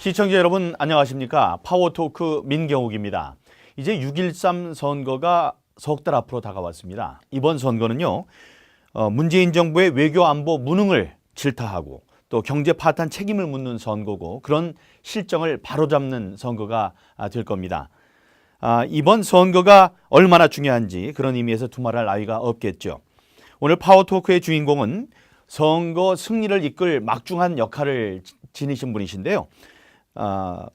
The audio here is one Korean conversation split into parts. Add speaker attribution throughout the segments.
Speaker 1: 시청자 여러분 안녕하십니까? 파워토크 민경욱입니다. 이제 6.13 선거가 석 달 앞으로 다가왔습니다. 이번 선거는요. 문재인 정부의 외교 안보 무능을 질타하고 또 경제 파탄 책임을 묻는 선거고 그런 실정을 바로잡는 선거가 될 겁니다. 이번 선거가 얼마나 중요한지 그런 의미에서 두말할 나위가 없겠죠. 오늘 파워토크의 주인공은 선거 승리를 이끌 막중한 역할을 지니신 분이신데요.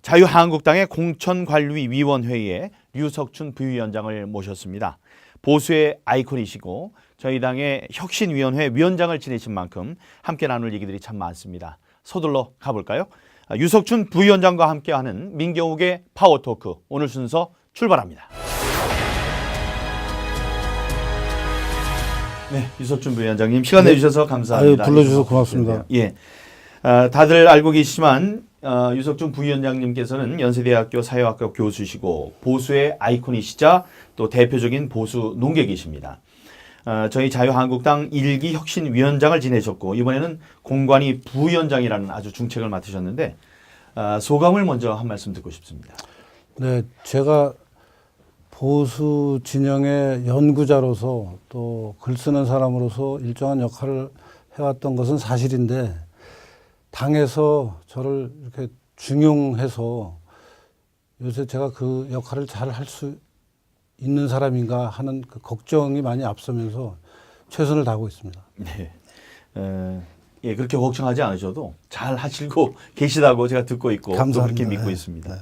Speaker 1: 자유한국당의 공천관리위원회의 류석춘 부위원장을 모셨습니다. 보수의 아이콘이시고 저희 당의 혁신위원회 위원장을 지내신 만큼 함께 나눌 얘기들이 참 많습니다. 서둘러 가볼까요? 유석춘 부위원장과 함께하는 민경욱의 파워토크 오늘 순서 출발합니다. 네, 유석춘 부위원장님 시간 내주셔서 감사합니다.
Speaker 2: 불러주셔서 고맙습니다.
Speaker 1: 예, 다들 알고 계시지만 유석춘 부위원장님께서는 연세대학교 사회학과 교수시고 보수의 아이콘이시자 또 대표적인 보수 농객이십니다. 저희 자유한국당 1기 혁신위원장을 지내셨고 이번에는 공관위 부위원장이라는 아주 중책을 맡으셨는데 소감을 먼저 한 말씀 듣고 싶습니다.
Speaker 2: 네, 제가 보수 진영의 연구자로서 또 글 쓰는 사람으로서 일정한 역할을 해왔던 것은 사실인데 당에서 저를 이렇게 중용해서 요새 제가 그 역할을 잘 할 수 있는 사람인가 하는 그 걱정이 많이 앞서면서 최선을 다하고 있습니다.
Speaker 1: 네. 예, 그렇게 걱정하지 않으셔도 잘 하시고 계시다고 제가 듣고 있고 또 그렇게 믿고 있습니다.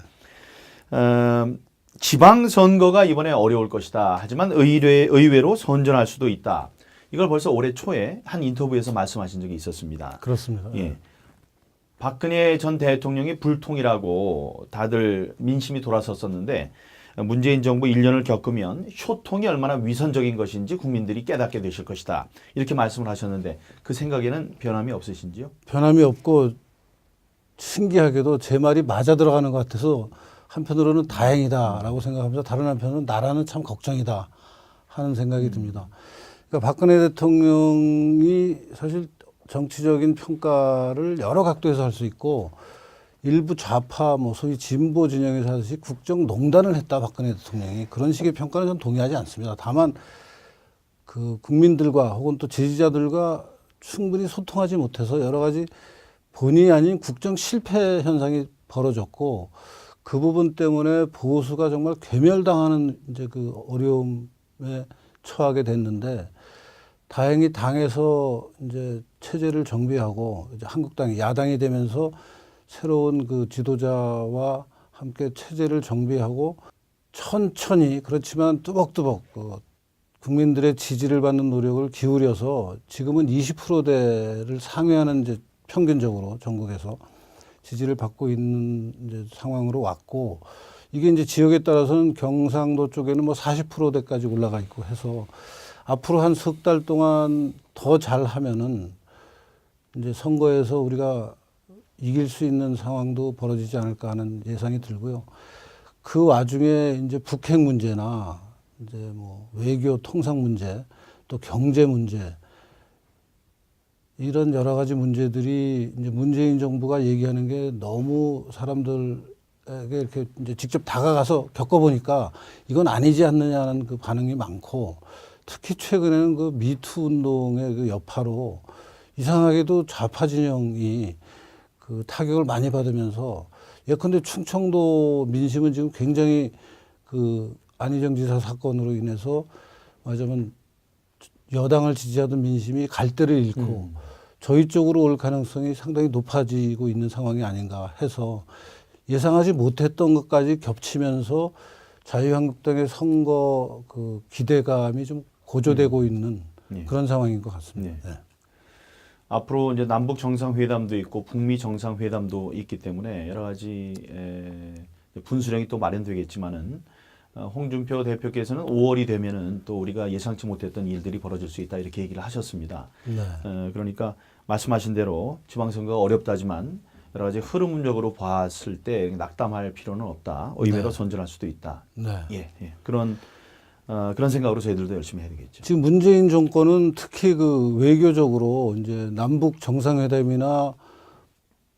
Speaker 1: 네. 지방선거가 이번에 어려울 것이다. 하지만 의외로 선전할 수도 있다. 이걸 벌써 올해 초에 한 인터뷰에서 말씀하신 적이 있었습니다.
Speaker 2: 그렇습니다.
Speaker 1: 예. 박근혜 전 대통령이 불통이라고 다들 민심이 돌아섰었는데 문재인 정부 1년을 겪으면 효통이 얼마나 위선적인 것인지 국민들이 깨닫게 되실 것이다. 이렇게 말씀을 하셨는데 그 생각에는 변함이 없으신지요?
Speaker 2: 변함이 없고 신기하게도 제 말이 맞아 들어가는 것 같아서 한편으로는 다행이다라고 생각하면서 다른 한편으로는 나라는 참 걱정이다 하는 생각이 듭니다. 그러니까 박근혜 대통령이 사실 정치적인 평가를 여러 각도에서 할 수 있고 일부 좌파 소위 진보 진영에서 하듯이 국정농단을 했다 박근혜 대통령이 그런 식의 평가는 저는 동의하지 않습니다. 다만 그 국민들과 혹은 또 지지자들과 충분히 소통하지 못해서 여러 가지 본의 아닌 국정 실패 현상이 벌어졌고 그 부분 때문에 보수가 정말 괴멸당하는 이제 그 어려움에 처하게 됐는데 다행히 당에서 이제 체제를 정비하고 이제 한국당이 야당이 되면서 새로운 그 지도자와 함께 체제를 정비하고 천천히 그렇지만 뚜벅뚜벅 국민들의 지지를 받는 노력을 기울여서 지금은 20%대를 상회하는 이제 평균적으로 전국에서 지지를 받고 있는 이제 상황으로 왔고 이게 이제 지역에 따라서는 경상도 쪽에는 40%대까지 올라가 있고 해서 앞으로 한 석 달 동안 더 잘하면은 이제 선거에서 우리가 이길 수 있는 상황도 벌어지지 않을까 하는 예상이 들고요. 그 와중에 이제 북핵 문제나 이제 외교 통상 문제 또 경제 문제 이런 여러 가지 문제들이 이제 문재인 정부가 얘기하는 게 너무 사람들에게 이렇게 이제 직접 다가가서 겪어보니까 이건 아니지 않느냐는 그 반응이 많고 특히 최근에는 그 미투 운동의 그 여파로 이상하게도 좌파 진영이 그 타격을 많이 받으면서 예컨대 충청도 민심은 지금 굉장히 그 안희정 지사 사건으로 인해서 말하자면 여당을 지지하던 민심이 갈대를 잃고 저희 쪽으로 올 가능성이 상당히 높아지고 있는 상황이 아닌가 해서 예상하지 못했던 것까지 겹치면서 자유한국당의 선거 그 기대감이 좀 고조되고 있는 그런 상황인 것 같습니다. 네.
Speaker 1: 앞으로 이제 남북 정상회담도 있고 북미 정상회담도 있기 때문에 여러 가지 분수령이 또 마련되겠지만은 홍준표 대표께서는 5월이 되면은 또 우리가 예상치 못했던 일들이 벌어질 수 있다 이렇게 얘기를 하셨습니다. 네. 그러니까 말씀하신 대로 지방선거가 어렵다지만 여러 가지 흐름적으로 봤을 때 낙담할 필요는 없다. 의외로 선전할 수도 있다.
Speaker 2: 네.
Speaker 1: 예. 그런 생각으로 저희들도 열심히 해야 되겠죠.
Speaker 2: 지금 문재인 정권은 특히 그 외교적으로 이제 남북 정상회담이나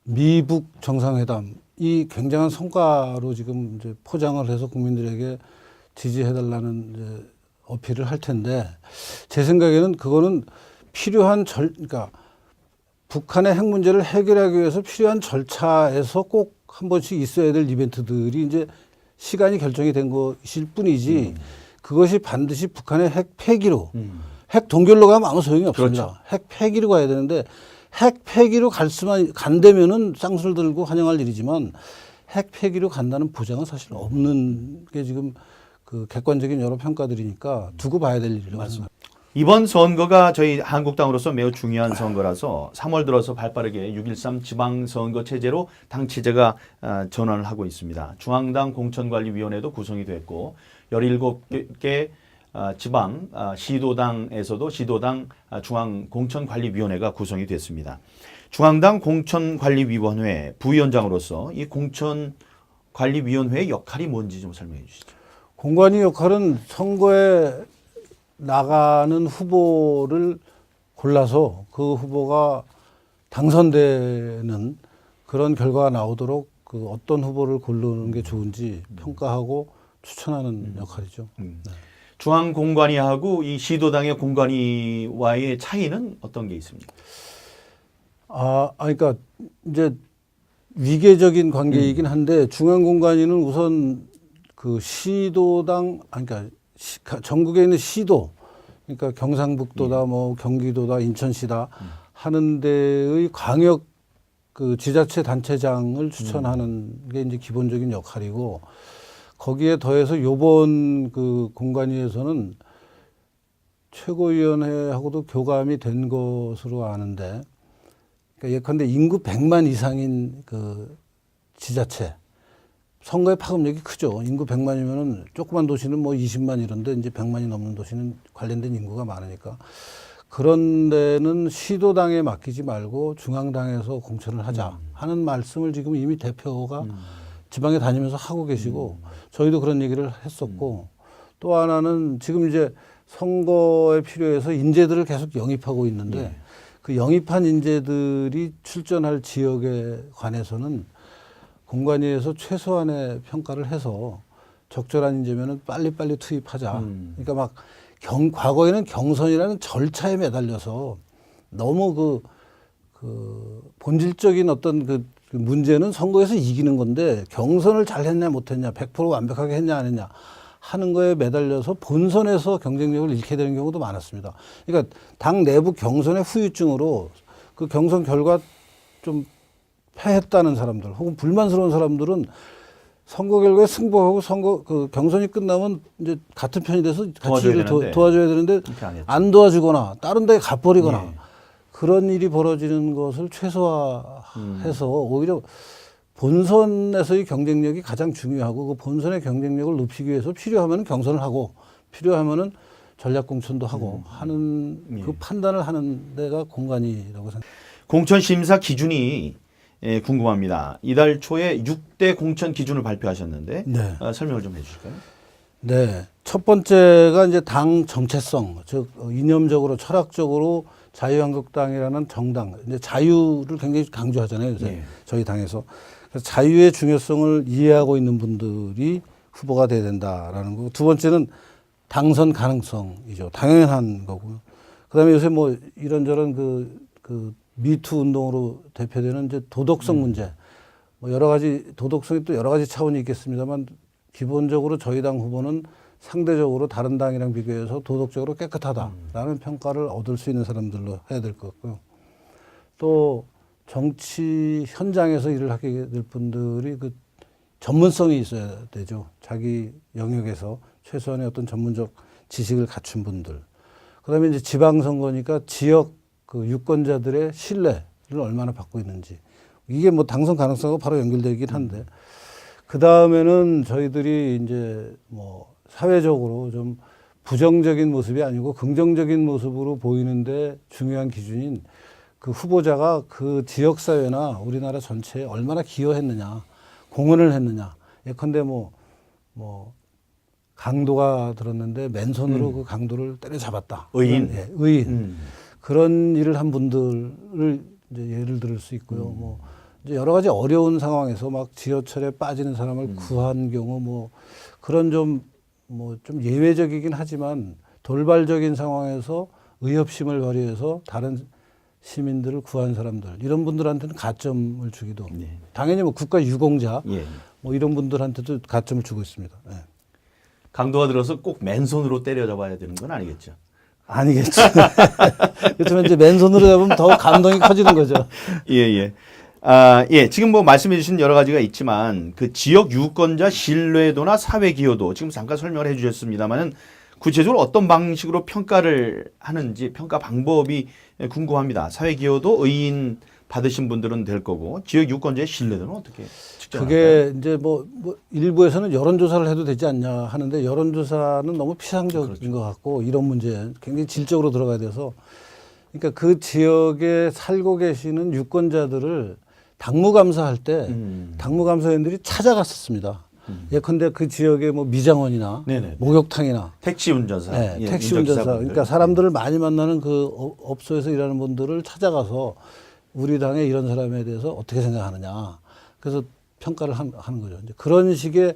Speaker 2: 미북 정상회담 이 굉장한 성과로 지금 이제 포장을 해서 국민들에게 지지해달라는 이제 어필을 할 텐데 제 생각에는 그거는 필요한 그러니까 북한의 핵 문제를 해결하기 위해서 필요한 절차에서 꼭 한 번씩 있어야 될 이벤트들이 이제 시간이 결정이 된 것일 뿐이지 그것이 반드시 북한의 핵 폐기로 핵 동결로 가면 아무 소용이 없습니다.
Speaker 1: 그렇죠.
Speaker 2: 핵 폐기로 가야 되는데 핵 폐기로 간다면은 쌍수를 들고 환영할 일이지만 핵 폐기로 간다는 보장은 사실 없는 게 지금 그 객관적인 여러 평가들이니까 두고 봐야 될 일이라고 생각합니다.
Speaker 1: 이번 선거가 저희 한국당으로서 매우 중요한 선거라서 3월 들어서 발빠르게 6.13 지방선거 체제로 당 체제가 전환을 하고 있습니다. 중앙당 공천관리위원회도 구성이 됐고 17개 지방 시도당에서도 시도당 중앙공천관리위원회가 구성이 됐습니다. 중앙당 공천관리위원회 부위원장으로서 이 공천관리위원회의 역할이 뭔지 좀 설명해 주시죠.
Speaker 2: 공관위 역할은 선거에 나가는 후보를 골라서 그 후보가 당선되는 그런 결과가 나오도록 그 어떤 후보를 고르는 게 좋은지 평가하고 추천하는 역할이죠. 네.
Speaker 1: 중앙공관위하고 이 시도당의 공관위와의 차이는 어떤 게 있습니까?
Speaker 2: 그러니까 이제 위계적인 관계이긴 한데 중앙공관위는 우선 그 시도당, 그러니까 전국에 있는 시도, 그러니까 경상북도다, 뭐 경기도다, 인천시다 하는 데의 광역 그 지자체 단체장을 추천하는 게 이제 기본적인 역할이고 거기에 더해서 요번 그 공관위에서는 최고위원회하고도 교감이 된 것으로 아는데 그러니까 예컨대 인구 100만 이상인 그 지자체 선거의 파급력이 크죠. 인구 100만이면은 조그만 도시는 뭐 20만 이런데 이제 100만이 넘는 도시는 관련된 인구가 많으니까 그런 데는 시도당에 맡기지 말고 중앙당에서 공천을 하자 하는 말씀을 지금 이미 대표가 지방에 다니면서 하고 계시고 저희도 그런 얘기를 했었고 또 하나는 지금 이제 선거에 필요해서 인재들을 계속 영입하고 있는데 그 영입한 인재들이 출전할 지역에 관해서는 공관위에서 최소한의 평가를 해서 적절한 인재면은 빨리빨리 투입하자. 그러니까 막 과거에는 경선이라는 절차에 매달려서 너무 그 본질적인 어떤 그 문제는 선거에서 이기는 건데 경선을 잘 했냐 못했냐 100% 완벽하게 했냐 안 했냐 하는 거에 매달려서 본선에서 경쟁력을 잃게 되는 경우도 많았습니다. 그러니까 당 내부 경선의 후유증으로 그 경선 결과 좀 패했다는 사람들 혹은 불만스러운 사람들은 선거 결과에 승복하고 선거 그 경선이 끝나면 이제 같은 편이 돼서 같이 일을 도와줘야 되는데 안 도와주거나 다른 데에 가버리거나 그런 일이 벌어지는 것을 최소화해서 오히려 본선에서의 경쟁력이 가장 중요하고 그 본선의 경쟁력을 높이기 위해서 필요하면 경선을 하고 필요하면은 전략 공천도 하고 하는 그 판단을 하는 데가 공관위라고 생각합니다.
Speaker 1: 공천 심사 기준이 궁금합니다. 이달 초에 6대 공천 기준을 발표하셨는데
Speaker 2: 네.
Speaker 1: 설명을 좀 해주실까요?
Speaker 2: 네. 첫 번째가 이제 당 정체성, 즉 이념적으로 철학적으로 자유한국당이라는 정당, 이제 자유를 굉장히 강조하잖아요. 요새 저희 당에서. 그래서 자유의 중요성을 이해하고 있는 분들이 후보가 돼야 된다라는 거고 두 번째는 당선 가능성이죠. 당연한 거고요. 그다음에 요새 뭐 이런저런 그 미투 운동으로 대표되는 이제 도덕성 문제, 뭐 여러 가지 도덕성이 또 여러 가지 차원이 있겠습니다만 기본적으로 저희 당 후보는 상대적으로 다른 당이랑 비교해서 도덕적으로 깨끗하다라는 평가를 얻을 수 있는 사람들로 해야 될 것 같고요. 또 정치 현장에서 일을 하게 될 분들이 그 전문성이 있어야 되죠. 자기 영역에서 최소한의 어떤 전문적 지식을 갖춘 분들. 그다음에 이제 지방선거니까 지역 그 유권자들의 신뢰를 얼마나 받고 있는지 이게 뭐 당선 가능성과 바로 연결되긴 한데 그 다음에는 저희들이 이제 뭐 사회적으로 좀 부정적인 모습이 아니고 긍정적인 모습으로 보이는데 중요한 기준인 그 후보자가 그 지역 사회나 우리나라 전체에 얼마나 기여했느냐 공헌을 했느냐 예컨대 뭐 강도가 들었는데 맨손으로 그 강도를 때려잡았다.
Speaker 1: 의인.
Speaker 2: 의인. 그런 일을 한 분들을 이제 예를 들을 수 있고요. 뭐 이제 여러 가지 어려운 상황에서 막 지하철에 빠지는 사람을 구한 경우 뭐 그런 좀 예외적이긴 하지만 돌발적인 상황에서 의협심을 발휘해서 다른 시민들을 구한 사람들 이런 분들한테는 가점을 주기도
Speaker 1: 네.
Speaker 2: 당연히 뭐 국가 유공자
Speaker 1: 예.
Speaker 2: 뭐 이런 분들한테도 가점을 주고 있습니다. 예.
Speaker 1: 강도가 들어서 꼭 맨손으로 때려잡아야 되는 건 아니겠죠.
Speaker 2: 아니겠죠. 그렇지만 이제 맨손으로 잡으면 더 감동이 커지는 거죠.
Speaker 1: 예, 예. 아, 예. 지금 뭐 말씀해 주신 여러 가지가 있지만 그 지역 유권자 신뢰도나 사회 기여도 지금 잠깐 설명을 해 주셨습니다만은 구체적으로 어떤 방식으로 평가를 하는지 평가 방법이 궁금합니다. 사회 기여도 의인 받으신 분들은 될 거고 지역 유권자의 신뢰도는 어떻게 측정할까요?
Speaker 2: 그게 이제 뭐 일부에서는 여론조사를 해도 되지 않냐 하는데 여론조사는 너무 피상적인 것 같고 이런 문제 굉장히 질적으로 들어가야 돼서 그러니까 그 지역에 살고 계시는 유권자들을 당무감사할 때 당무감사위원들이 찾아갔었습니다. 예컨대 그 지역에 뭐 미장원이나
Speaker 1: 네네.
Speaker 2: 목욕탕이나
Speaker 1: 택시 운전사,
Speaker 2: 네,
Speaker 1: 예,
Speaker 2: 택시 운전사
Speaker 1: 운전기사분들.
Speaker 2: 그러니까 사람들을 많이 만나는 그 업소에서 일하는 분들을 찾아가서 우리 당에 이런 사람에 대해서 어떻게 생각하느냐 그래서 평가를 하는 거죠. 이제 그런 식의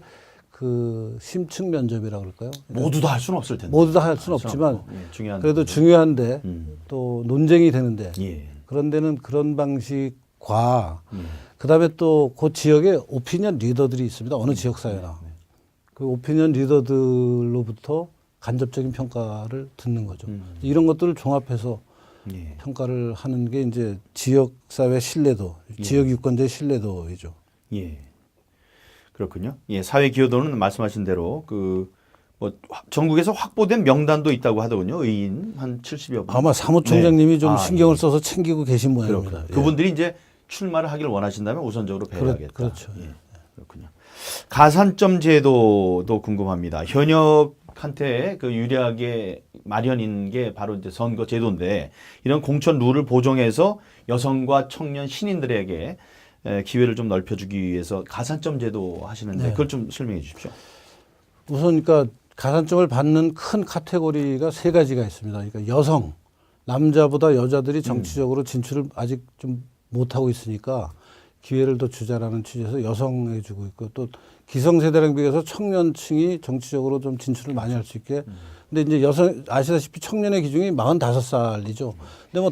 Speaker 2: 그 심층 면접이라고 그럴까요?
Speaker 1: 모두 다 할 수는 없을 텐데.
Speaker 2: 모두 다 할 수는 없지만
Speaker 1: 예, 중요한
Speaker 2: 그래도
Speaker 1: 부분.
Speaker 2: 중요한데 또 논쟁이 되는데
Speaker 1: 예.
Speaker 2: 그런 데는 그런 방식과 그다음에 또 그 지역에 오피니언 리더들이 있습니다. 어느 지역 사회나 그 오피니언 리더들로부터 간접적인 평가를 듣는 거죠. 이런 것들을 종합해서
Speaker 1: 예.
Speaker 2: 평가를 하는 게 이제 지역 사회 신뢰도, 지역 유권자의 신뢰도이죠.
Speaker 1: 예. 그렇군요. 예, 사회 기여도는 말씀하신 대로 그 뭐 전국에서 확보된 명단도 있다고 하더군요. 의인 한 70여 분.
Speaker 2: 아마 사무총장님이
Speaker 1: 네.
Speaker 2: 좀
Speaker 1: 아,
Speaker 2: 신경을
Speaker 1: 예.
Speaker 2: 써서 챙기고 계신 모양입니다.
Speaker 1: 그렇군요.
Speaker 2: 예.
Speaker 1: 그분들이 이제 출마를 하기를 원하신다면 우선적으로 배워야겠다.
Speaker 2: 그렇죠.
Speaker 1: 예. 그렇군요. 가산점 제도도 궁금합니다. 현역한테 그 유리하게 마련인 게 바로 이제 선거 제도인데 이런 공천 룰을 보정해서 여성과 청년 신인들에게 기회를 좀 넓혀주기 위해서 가산점 제도 하시는데
Speaker 2: 네.
Speaker 1: 그걸 좀 설명해 주십시오.
Speaker 2: 우선 그러니까 가산점을 받는 큰 카테고리가 세 가지가 있습니다. 그러니까 여성, 남자보다 여자들이 정치적으로 진출을 아직 좀 못하고 있으니까 기회를 더 주자라는 취지에서 여성에 주고 있고 또 기성세대랑 비해서 청년층이 정치적으로 좀 진출을 많이 할 수 있게. 근데 이제 여성 아시다시피 청년의 기준이 45살이죠. 근데 뭐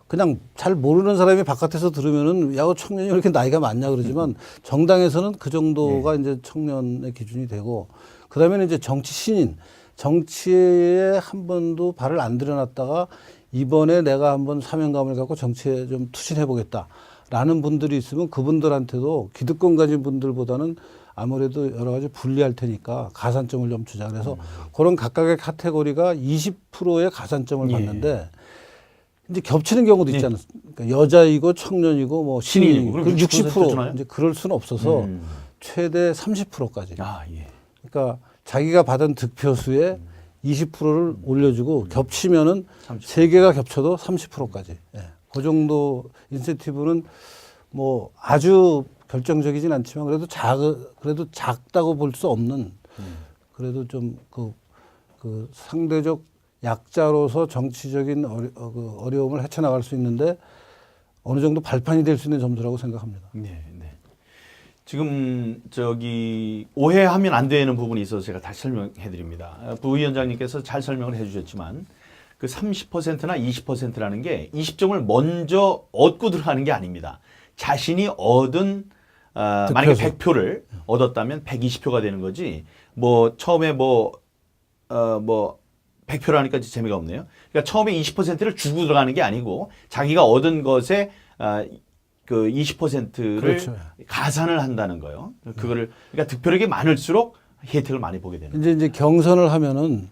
Speaker 2: 그냥 잘 모르는 사람이 바깥에서 들으면은 야, 청년이 왜 이렇게 나이가 많냐 그러지만 정당에서는 그 정도가 이제 청년의 기준이 되고 그다음에는 이제 정치 신인, 정치에 한 번도 발을 안 들여놨다가 이번에 내가 한번 사명감을 갖고 정치에 좀 투신해 보겠다라는 분들이 있으면 그분들한테도 기득권 가진 분들보다는 아무래도 여러 가지 불리할 테니까 가산점을 좀 주자. 그래서 그런 각각의 카테고리가 20%의 가산점을 받는데 이제 겹치는 경우도 있지 않습니까? 그러니까 여자이고 청년이고 뭐 신인이고
Speaker 1: 그럼
Speaker 2: 그럼
Speaker 1: 60% 주나요?
Speaker 2: 60% 이제 그럴 수는 없어서 최대 30%까지.
Speaker 1: 아, 예.
Speaker 2: 그러니까 자기가 받은 득표수의 20%를 올려주고 겹치면은
Speaker 1: 30%.
Speaker 2: 세 개가 겹쳐도 30%까지. 예. 그 정도 인센티브는 뭐 아주 결정적이진 않지만 그래도 작다고 볼 수 없는 그래도 좀 그 상대적 약자로서 정치적인 어려움을 헤쳐나갈 수 있는데 어느 정도 발판이 될 수 있는 점수라고 생각합니다.
Speaker 1: 네, 네. 지금 저기 오해하면 안 되는 부분이 있어서 제가 다시 설명해 드립니다. 부위원장님께서 잘 설명을 해 주셨지만 그 30%나 20%라는 게 20점을 먼저 얻고 들어가는 게 아닙니다. 자신이 얻은 만약에 100표를 얻었다면 120표가 되는 거지. 뭐 처음에 100표라니까 재미가 없네요. 그러니까 처음에 20%를 주고 들어가는 게 아니고 자기가 얻은 것에 그 20%를
Speaker 2: 그렇죠.
Speaker 1: 가산을 한다는 거예요. 그거를 그러니까 득표력이 많을수록 혜택을 많이 보게 되는 거예요.
Speaker 2: 이제 경선을 하면은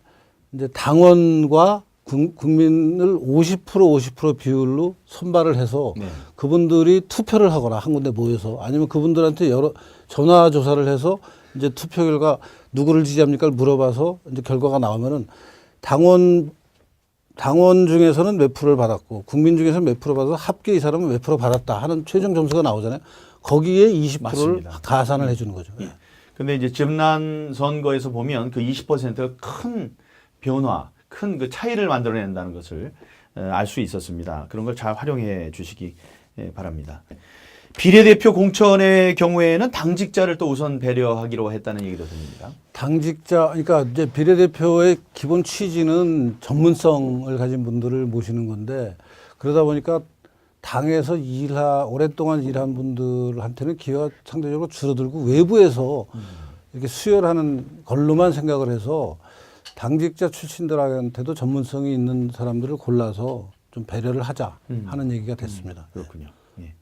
Speaker 2: 이제 당원과 국민을 50% 비율로 선발을 해서
Speaker 1: 네.
Speaker 2: 그분들이 투표를 하거나 한 군데 모여서 아니면 그분들한테 여러 전화 조사를 해서 이제 투표 결과 누구를 지지합니까 물어봐서 이제 결과가 나오면은 당원 중에서는 몇 프로를 받았고 국민 중에서는 몇 프로 받아서 합계 이 사람은 몇 프로 받았다 하는 최종 점수가 나오잖아요. 거기에 20%를
Speaker 1: 맞습니다.
Speaker 2: 가산을 해주는 거죠.
Speaker 1: 예. 근데 이제 지난 선거에서 보면 그 20%가 큰 변화, 큰 그 차이를 만들어낸다는 것을 알 수 있었습니다. 그런 걸 잘 활용해 주시기 바랍니다. 비례대표 공천의 경우에는 당직자를 또 우선 배려하기로 했다는 얘기도 들립니다.
Speaker 2: 당직자, 그러니까 이제 비례대표의 기본 취지는 전문성을 가진 분들을 모시는 건데 그러다 보니까 당에서 오랫동안 일한 분들한테는 기회가 상대적으로 줄어들고 외부에서 이렇게 수혈하는 걸로만 생각을 해서 당직자 출신들한테도 전문성이 있는 사람들을 골라서 좀 배려를 하자 하는 얘기가 됐습니다.
Speaker 1: 그렇군요. 예.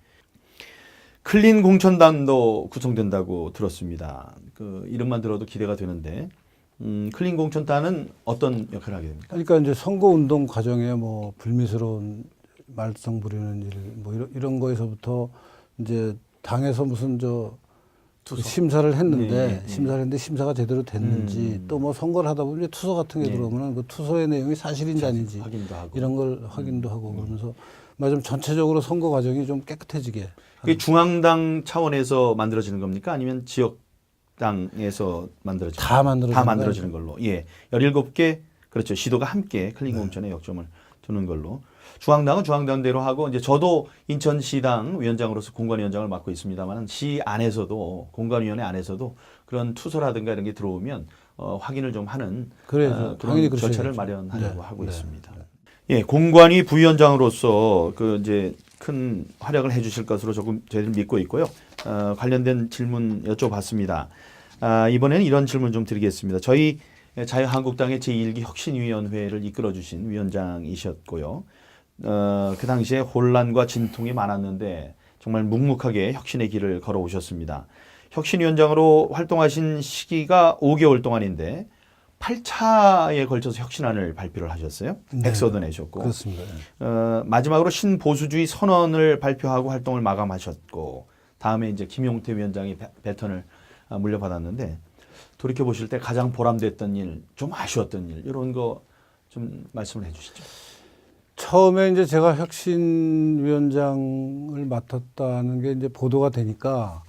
Speaker 1: 클린 공천단도 구성된다고 들었습니다. 그 이름만 들어도 기대가 되는데 클린 공천단은 어떤 역할을 하게 됩니까?
Speaker 2: 그러니까 이제 선거운동 과정에 뭐 불미스러운 말썽 부리는 일, 뭐 이런 거에서부터 이제 당에서 무슨 심사를 했는데 심사가 제대로 됐는지 또 뭐 선거를 하다 보면 투서 같은 게 들어오면 그 투서의 내용이 사실인지 아닌지
Speaker 1: 확인도 하고.
Speaker 2: 이런 걸 확인도 하고 그러면서 좀 전체적으로 선거 과정이 좀 깨끗해지게.
Speaker 1: 그게 중앙당 차원에서 만들어지는 겁니까? 아니면 지역당에서 만들어지는
Speaker 2: 다 만들어지는
Speaker 1: 걸로. 예. 17개 그렇죠. 시도가 함께 클린 공천에 역점을 두는 걸로. 중앙당은 중앙당대로 하고 이제 저도 인천시당 위원장으로서 공관위원장을 맡고 있습니다만 시 안에서도 공관위원회 안에서도 그런 투서라든가 이런 게 들어오면 확인을 좀 하는 그런 절차를 마련하려고 하고 있습니다. 예, 공관위 부위원장으로서 그 이제 큰 활약을 해주실 것으로 조금 저희들 믿고 있고요. 관련된 질문 여쭤봤습니다. 이번에는 이런 질문 좀 드리겠습니다. 저희 자유한국당의 제1기 혁신위원회를 이끌어주신 위원장이셨고요. 그 당시에 혼란과 진통이 많았는데 정말 묵묵하게 혁신의 길을 걸어오셨습니다. 혁신위원장으로 활동하신 시기가 5개월 동안인데 8차에 걸쳐서 혁신안을 발표를 하셨어요. 백서도 내셨고.
Speaker 2: 그렇습니다.
Speaker 1: 마지막으로 신보수주의 선언을 발표하고 활동을 마감하셨고 다음에 이제 김용태 위원장이 배턴을 물려받았는데 돌이켜 보실 때 가장 보람됐던 일, 좀 아쉬웠던 일 이런 거 좀 말씀을 해주시죠.
Speaker 2: 처음에 이제 제가 혁신위원장을 맡았다는 게 이제 보도가 되니까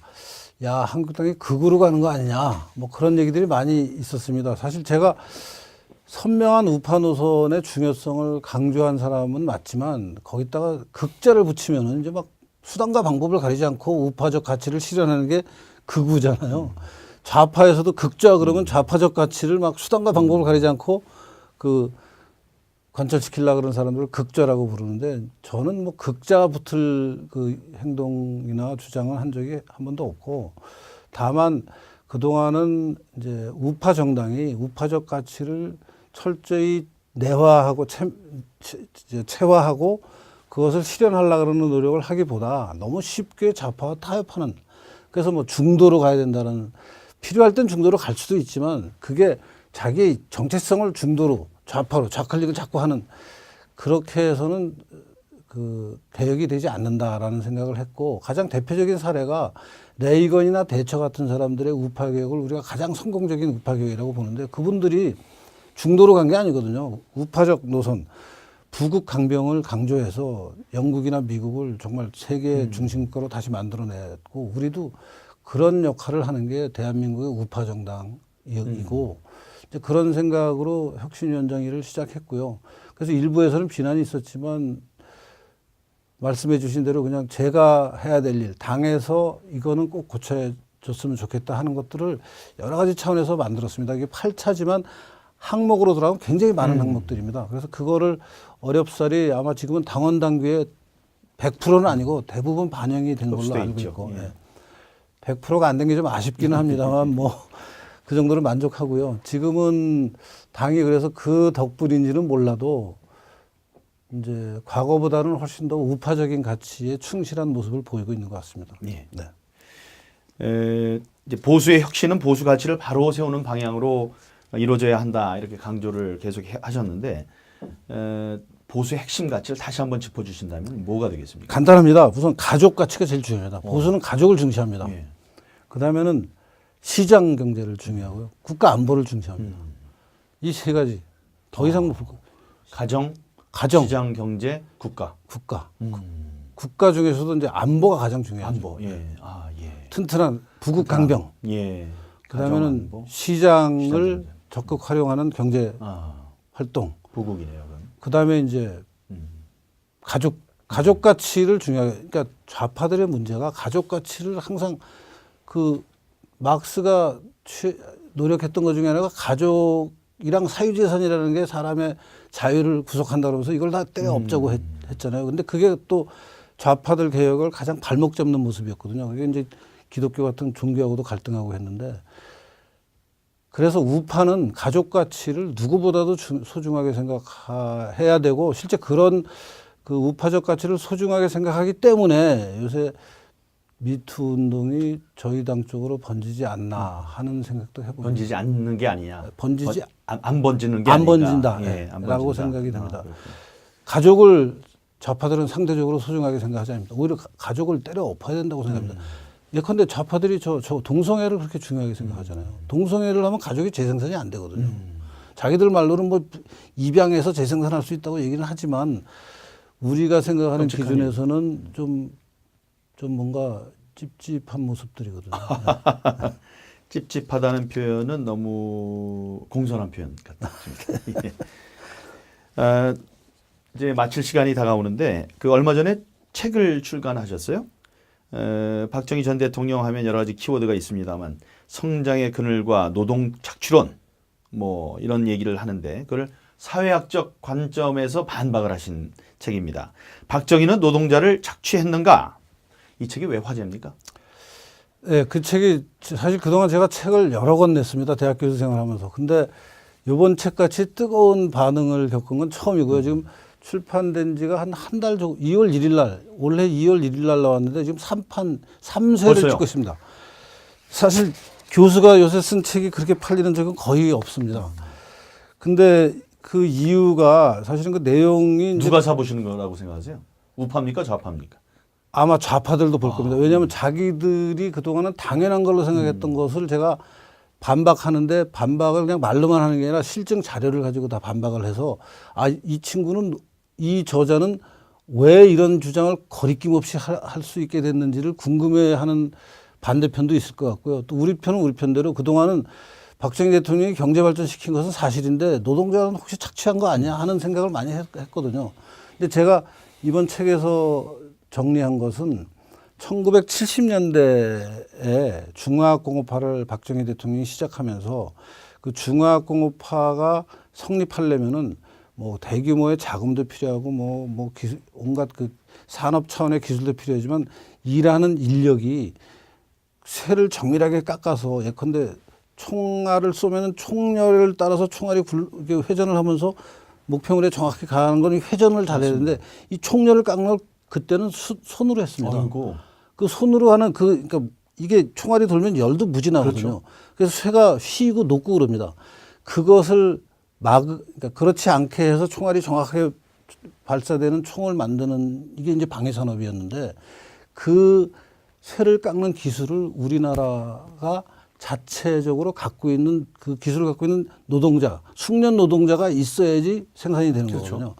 Speaker 2: 야, 한국당이 극으로 가는 거 아니냐 뭐 그런 얘기들이 많이 있었습니다. 사실 제가 선명한 우파 노선의 중요성을 강조한 사람은 맞지만 거기다가 극자를 붙이면은 이제 막 수단과 방법을 가리지 않고 우파적 가치를 실현하는 게 극우잖아요. 좌파에서도 극좌 그러면 좌파적 가치를 막 수단과 방법을 가리지 않고 관철시키려고 그러는 사람들을 극좌라고 부르는데 저는 뭐 극좌 붙을 그 행동이나 주장을 한 적이 한 번도 없고 다만 그동안은 이제 우파 정당이 우파적 가치를 철저히 내화하고 체화하고 그것을 실현하려고 그러는 노력을 하기보다 너무 쉽게 좌파와 타협하는 그래서 뭐 중도로 가야 된다는 필요할 땐 중도로 갈 수도 있지만 그게 자기 정체성을 중도로 좌파로 좌클릭을 자꾸 하는 그렇게 해서는 그 개혁이 되지 않는다라는 생각을 했고 가장 대표적인 사례가 레이건이나 대처 같은 사람들의 우파 개혁을 우리가 가장 성공적인 우파 개혁이라고 보는데 그분들이 중도로 간 게 아니거든요. 우파적 노선, 부국 강병을 강조해서 영국이나 미국을 정말 세계 중심국가로 다시 만들어냈고 우리도 그런 역할을 하는 게 대한민국의 우파 정당이고 이제 그런 생각으로 혁신위원장 일을 시작했고요. 그래서 일부에서는 비난이 있었지만 말씀해 주신 대로 그냥 제가 해야 될 일, 당에서 이거는 꼭 고쳐줬으면 좋겠다 하는 것들을 여러 가지 차원에서 만들었습니다. 이게 8차지만 항목으로 들어가면 굉장히 많은 항목들입니다. 그래서 그거를 어렵사리 아마 지금은 당원 당규에 100%는 아니고 대부분 반영이 된 걸로 알고 있고 예. 100%가 안 된 게 좀 아쉽기는 합니다만 뭐 그 정도로 만족하고요. 지금은 당이 그래서 그 덕분인지는 몰라도 이제 과거보다는 훨씬 더 우파적인 가치에 충실한 모습을 보이고 있는 것 같습니다.
Speaker 1: 예. 네. 이제 보수의 혁신은 보수 가치를 바로 세우는 방향으로 이루어져야 한다 이렇게 강조를 계속 하셨는데 보수의 핵심 가치를 다시 한번 짚어주신다면 뭐가 되겠습니까?
Speaker 2: 간단합니다. 우선 가족 가치가 제일 중요합니다. 보수는 가족을 중시합니다.
Speaker 1: 예.
Speaker 2: 그다음에는 시장 경제를 중요하고요. 국가 안보를 중시합니다. 이 세 가지. 더 이상 뭐
Speaker 1: 가정, 시장 경제, 국가.
Speaker 2: 국가 중에서도 이제 안보가 가장 중요하죠.
Speaker 1: 안보. 예. 아, 예.
Speaker 2: 튼튼한 부국 강병.
Speaker 1: 예.
Speaker 2: 그다음에는 시장을 적극 활용하는 경제 활동.
Speaker 1: 부국이네요. 그럼.
Speaker 2: 그다음에 이제 가족 가족 가치를 중요하게, 그러니까 좌파들의 문제가 가족 가치를 항상 그 마크스가 노력했던 것 중에 하나가 가족이랑 사유재산이라는 게 사람의 자유를 구속한다 그러면서 이걸 다 떼어 없자고 했잖아요. 근데 그게 또 좌파들 개혁을 가장 발목 잡는 모습이었거든요. 그게 이제 기독교 같은 종교하고도 갈등하고 했는데, 그래서 우파는 가족 가치를 누구보다도 소중하게 생각해야 되고, 실제 그런 그 우파적 가치를 소중하게 생각하기 때문에 요새 미투 운동이 저희 당 쪽으로 번지지 않나 하는 생각도 해봅니다.
Speaker 1: 번지지 않는 게 아니냐. 안 번지는 게
Speaker 2: 안
Speaker 1: 아닌가.
Speaker 2: 번진다.
Speaker 1: 예, 안
Speaker 2: 라고
Speaker 1: 번진다.
Speaker 2: 생각이 됩니다.
Speaker 1: 그렇군요.
Speaker 2: 가족을 좌파들은 상대적으로 소중하게 생각하지 않습니다. 오히려 가족을 때려 엎어야 된다고 생각합니다. 예컨대 좌파들이 저 동성애를 그렇게 중요하게 생각하잖아요. 동성애를 하면 가족이 재생산이 안 되거든요. 자기들 말로는 뭐 입양해서 재생산할 수 있다고 얘기는 하지만 우리가 생각하는
Speaker 1: 끔찍하네.
Speaker 2: 기준에서는 좀 뭔가 찝찝한 모습들이거든요.
Speaker 1: 찝찝하다는 표현은 너무 공손한 표현 같습니다. 예. 아, 이제 마칠 시간이 다가오는데 그 얼마 전에 책을 출간하셨어요. 박정희 전 대통령 하면 여러 가지 키워드가 있습니다만 성장의 그늘과 노동 착취론 뭐 이런 얘기를 하는데 그걸 사회학적 관점에서 반박을 하신 책입니다. 박정희는 노동자를 착취했는가? 이 책이 왜 화제입니까?
Speaker 2: 네, 그 책이 사실 그동안 제가 책을 여러 권 냈습니다. 대학 교수 생활하면서. 근데 이번 책같이 뜨거운 반응을 겪은 건 처음이고요. 지금 출판된 지가 한 달 정도, 2월 1일 날, 올해 2월 1일 날 나왔는데 지금 3세를
Speaker 1: 벌써요?
Speaker 2: 찍고 있습니다. 사실 교수가 요새 쓴 책이 그렇게 팔리는 적은 거의 없습니다. 근데 그 이유가 사실은 그 내용이 이제
Speaker 1: 누가 사보시는 거라고 생각하세요? 우파입니까? 좌파입니까?
Speaker 2: 아마 좌파들도 볼 겁니다. 왜냐하면 자기들이 그동안은 당연한 걸로 생각했던 것을 제가 반박하는데 반박을 그냥 말로만 하는 게 아니라 실증 자료를 가지고 다 반박을 해서 이 친구는 이 저자는 왜 이런 주장을 거리낌 없이 할 수 있게 됐는지를 궁금해하는 반대편도 있을 것 같고요. 또 우리 편은 우리 편대로 그동안은 박정희 대통령이 경제 발전시킨 것은 사실인데 노동자는 혹시 착취한 거 아니야 하는 생각을 많이 했거든요. 근데 제가 이번 책에서 정리한 것은 1970년대에 중화학공업화를 박정희 대통령이 시작하면서 그 중화학공업화가 성립하려면은 뭐 대규모의 자금도 필요하고 뭐 기술, 온갖 그 산업 차원의 기술도 필요하지만 일하는 인력이 쇠를 정밀하게 깎아서 예컨대 총알을 쏘면은 총열을 따라서 총알이 회전을 하면서 목표물에 정확히 가는 건 회전을 잘해야 되는데 이 총열을 깎는 걸 그때는 손으로 했습니다.
Speaker 1: 아이고.
Speaker 2: 그 손으로 하는 그러니까 이게 총알이 돌면 열도 무지 나거든요.
Speaker 1: 그렇죠.
Speaker 2: 그래서 쇠가 휘고 녹고 그럽니다. 그것을 그러니까 그렇지 않게 해서 총알이 정확하게 발사되는 총을 만드는 이게 이제 방해 산업이었는데 그 쇠를 깎는 기술을 우리나라가 자체적으로 갖고 있는 그 기술을 갖고 있는 노동자, 숙련 노동자가 있어야지 생산이 되는
Speaker 1: 그렇죠.
Speaker 2: 거거든요.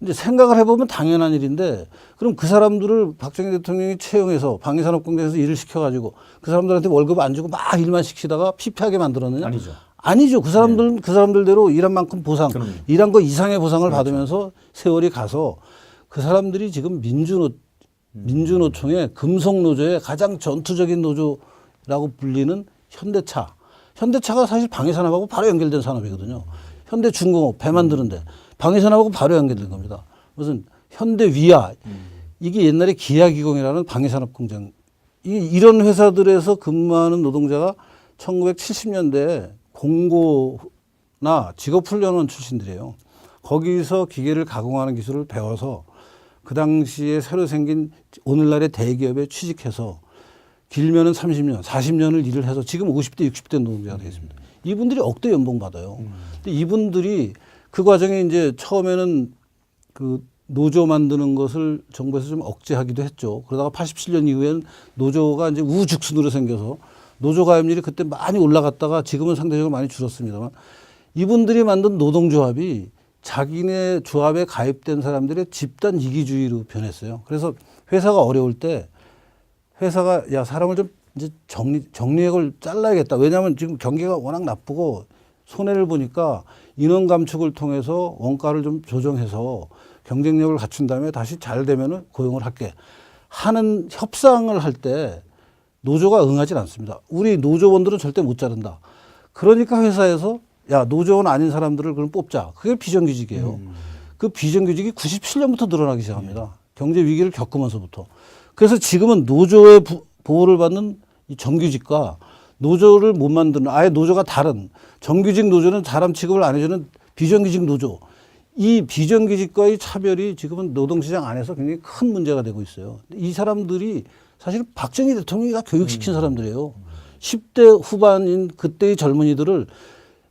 Speaker 2: 이제 생각을 해보면 당연한 일인데 그럼 그 사람들을 박정희 대통령이 채용해서 방위산업공단에서 일을 시켜가지고 그 사람들한테 월급 안 주고 막 일만 시키다가 피폐하게 만들었느냐?
Speaker 1: 아니죠.
Speaker 2: 아니죠. 그 사람들은 그 사람들대로 일한 만큼 보상,
Speaker 1: 그럼요.
Speaker 2: 일한 거 이상의 보상을 받으면서 세월이 가서 그 사람들이 지금 민주노총의 금속노조의 가장 전투적인 노조라고 불리는 현대차. 현대차가 사실 방위산업하고 바로 연결된 산업이거든요. 현대중공업 배 만드는데 방위산업하고 바로 연결된 겁니다. 무슨 현대위아 이게 옛날에 기아기공이라는 방위산업 공장 이런 회사들에서 근무하는 노동자가 1970년대에 공고나 직업훈련원 출신들이에요. 거기서 기계를 가공하는 기술을 배워서 그 당시에 새로 생긴 오늘날의 대기업에 취직해서 길면은 30년, 40년을 일을 해서 지금 50대, 60대 노동자가 되겠습니다. 이분들이 억대 연봉 받아요. 근데 이분들이 그 과정에 이제 처음에는 그 노조 만드는 것을 정부에서 좀 억제하기도 했죠. 그러다가 87년 이후에는 노조가 이제 우죽순으로 생겨서 노조 가입률이 그때 많이 올라갔다가 지금은 상대적으로 많이 줄었습니다만 이분들이 만든 노동조합이 자기네 조합에 가입된 사람들의 집단 이기주의로 변했어요. 그래서 회사가 어려울 때 회사가 야 사람을 좀 이제 정리액을 잘라야겠다. 왜냐하면 지금 경기가 워낙 나쁘고 손해를 보니까 인원 감축을 통해서 원가를 좀 조정해서 경쟁력을 갖춘 다음에 다시 잘 되면은 고용을 할게 하는 협상을 할 때 노조가 응하지 않습니다. 우리 노조원들은 절대 못 자른다. 그러니까 회사에서 야, 노조원 아닌 사람들을 그럼 뽑자. 그게 비정규직이에요. 그 비정규직이 97년부터 늘어나기 시작합니다. 경제 위기를 겪으면서부터. 그래서 지금은 노조의 보호를 받는 이 정규직과 노조를 못 만드는 아예 노조가 다른 정규직 노조는 사람 취급을 안 해주는 비정규직 노조. 이 비정규직과의 차별이 지금은 노동시장 안에서 굉장히 큰 문제가 되고 있어요. 이 사람들이 사실 박정희 대통령이 다 교육시킨 사람들이에요. 10대 후반인 그때의 젊은이들을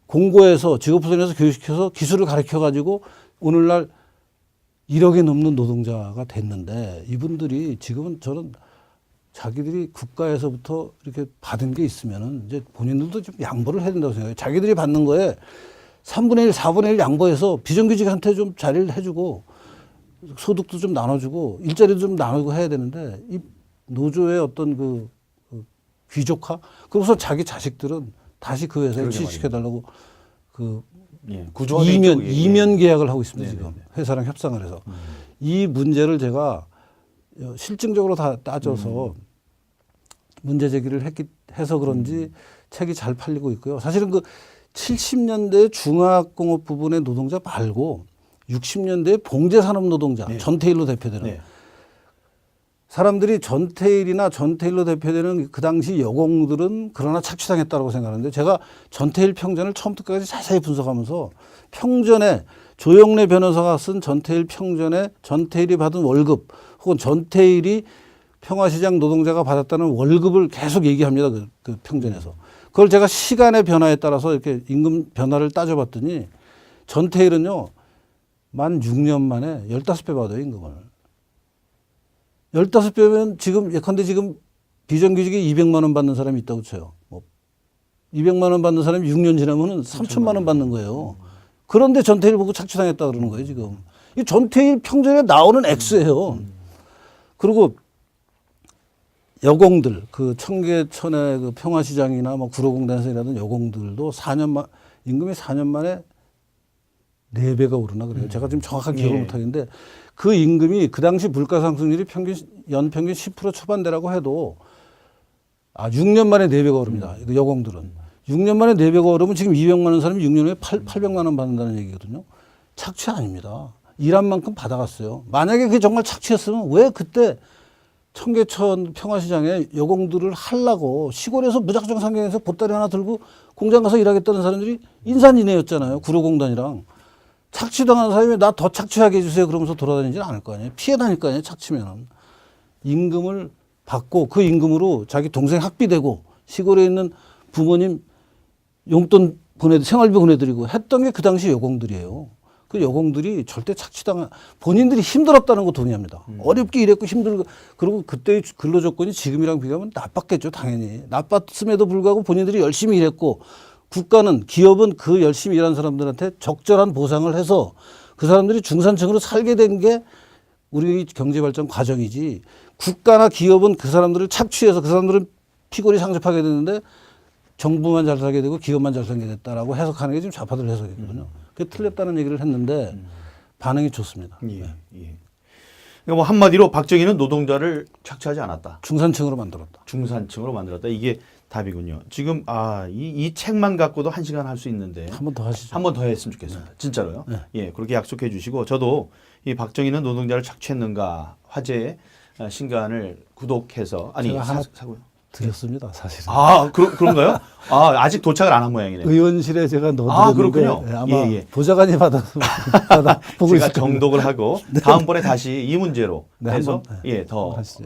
Speaker 2: 공고해서 직업훈련에서 교육시켜서 기술을 가르쳐가지고 오늘날 1억이 넘는 노동자가 됐는데 이분들이 지금은 저는 자기들이 국가에서부터 이렇게 받은 게 있으면은 이제 본인들도 좀 양보를 해야 된다고 생각해요. 자기들이 받는 거에 3분의 1, 4분의 1 양보해서 비정규직한테 좀 자리를 해주고 소득도 좀 나눠주고 일자리도 좀 나누고 해야 되는데 이 노조의 어떤 그 귀족화? 그러고서 자기 자식들은 다시 그 회사에 취직시켜달라고 그
Speaker 1: 구조화
Speaker 2: 이면 계약을 하고 있습니다.
Speaker 1: 네네네.
Speaker 2: 지금 회사랑 협상을 해서 이 문제를 제가 실증적으로 다 따져서 문제 제기를 해서 그런지 책이 잘 팔리고 있고요. 사실은 그 70년대 중화학공업 부분의 노동자 말고 60년대 봉제산업 노동자
Speaker 1: 네.
Speaker 2: 전태일로 대표되는
Speaker 1: 네.
Speaker 2: 사람들이 전태일이나 전태일로 대표되는 그 당시 여공들은 그러나 착취당했다고 생각하는데 제가 전태일 평전을 처음부터 끝까지 자세히 분석하면서 평전에 조영래 변호사가 쓴 전태일 평전에 전태일이 받은 월급 혹은 전태일이 평화시장 노동자가 받았다는 월급을 계속 얘기합니다. 그 평전에서. 그걸 제가 시간의 변화에 따라서 이렇게 임금 변화를 따져봤더니 전태일은요, 만 6년 만에 15배 받아요, 임금을. 15배면 지금, 예컨대 지금 비정규직이 200만 원 받는 사람이 있다고 쳐요. 뭐 200만 원 받는 사람이 6년 지나면은 3천만 원 받는 거예요. 그런데 전태일 보고 착취당했다 그러는 거예요, 지금. 이 전태일 평전에 나오는 액수예요. 그리고 여공들, 그 청계천의 그 평화시장이나 뭐 구로공단에서 일하던 여공들도 임금이 4년 만에 4배가 오르나 그래요. 제가 지금 정확하게 기억을 못 하겠는데 그 임금이 그 당시 물가 상승률이 연평균 10% 초반대라고 해도 6년 만에 4배가 오릅니다. 여공들은. 6년 만에 4배가 오르면 지금 200만 원 사람이 6년 후에 800만 원 받는다는 얘기거든요. 착취 아닙니다. 일한 만큼 받아갔어요. 만약에 그게 정말 착취였으면 왜 그때 청계천 평화시장에 여공들을 하려고 시골에서 무작정 상경해서 보따리 하나 들고 공장 가서 일하겠다는 사람들이 인산인해였잖아요. 구로공단이랑. 착취당한 사람이 나 더 착취하게 해주세요 그러면서 돌아다니지는 않을 거 아니에요. 피해 다닐 거 아니에요. 착취면. 임금을 받고 그 임금으로 자기 동생 학비되고 시골에 있는 부모님 용돈 생활비 보내드리고 했던 게 그 당시 여공들이에요. 그 여공들이 절대 본인들이 힘들었다는 거 동의합니다. 어렵게 일했고 힘들고 그리고 그때의 근로 조건이 지금이랑 비교하면 나빴겠죠, 당연히. 나빴음에도 불구하고 본인들이 열심히 일했고 국가는 기업은 그 열심히 일한 사람들한테 적절한 보상을 해서 그 사람들이 중산층으로 살게 된 게 우리 경제 발전 과정이지 국가나 기업은 그 사람들을 착취해서 그 사람들은 피골이 상접하게 되는데 정부만 잘 살게 되고 기업만 잘 살게 됐다라고 해석하는 게 지금 좌파들 해석이거든요. 그게 틀렸다는 얘기를 했는데 반응이 좋습니다.
Speaker 1: 예, 예. 그러니까 뭐 한마디로 박정희는 노동자를 착취하지 않았다.
Speaker 2: 중산층으로 만들었다.
Speaker 1: 중산층으로 만들었다. 이게 답이군요. 지금 이 책만 갖고도 1시간 할 수 있는데
Speaker 2: 한 번 더 하시죠.
Speaker 1: 한 번 더 했으면 좋겠습니다. 진짜로요.
Speaker 2: 네.
Speaker 1: 예, 그렇게 약속해 주시고 저도 이 박정희는 노동자를 착취했는가 화제의 신간을 구독해서
Speaker 2: 제가 하나
Speaker 1: 사고요.
Speaker 2: 드렸습니다, 사실은.
Speaker 1: 그런가요? 아직 도착을 안 한 모양이네요.
Speaker 2: 의원실에 제가 넣어드렸는데
Speaker 1: 그렇군요.
Speaker 2: 네, 아마
Speaker 1: 예.
Speaker 2: 보좌관이 보고
Speaker 1: 제가
Speaker 2: 있을 겁니다.
Speaker 1: 정독을 하고 다음번에 다시 이 문제로
Speaker 2: 네,
Speaker 1: 해서
Speaker 2: 한번,
Speaker 1: 더
Speaker 2: 하시죠.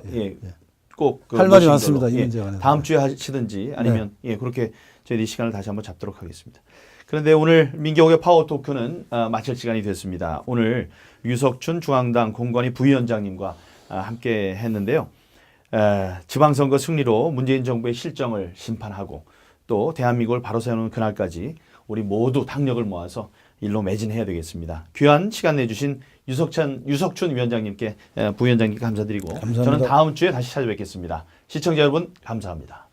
Speaker 1: 꼭
Speaker 2: 할 말이 많습니다, 이 문제에 관해서.
Speaker 1: 다음 주에 하시든지 아니면 그렇게 저희 이 시간을 다시 한번 잡도록 하겠습니다. 그런데 오늘 민경욱의 파워 토크는 마칠 시간이 됐습니다. 오늘 유석춘 중앙당 공관위 부위원장님과 함께 했는데요. 지방선거 승리로 문재인 정부의 실정을 심판하고 또 대한민국을 바로 세우는 그날까지 우리 모두 당력을 모아서 일로 매진해야 되겠습니다. 귀한 시간 내주신 유석춘 위원장님께 부위원장님께 감사드리고
Speaker 2: 감사합니다.
Speaker 1: 저는 다음 주에 다시 찾아뵙겠습니다. 시청자 여러분 감사합니다.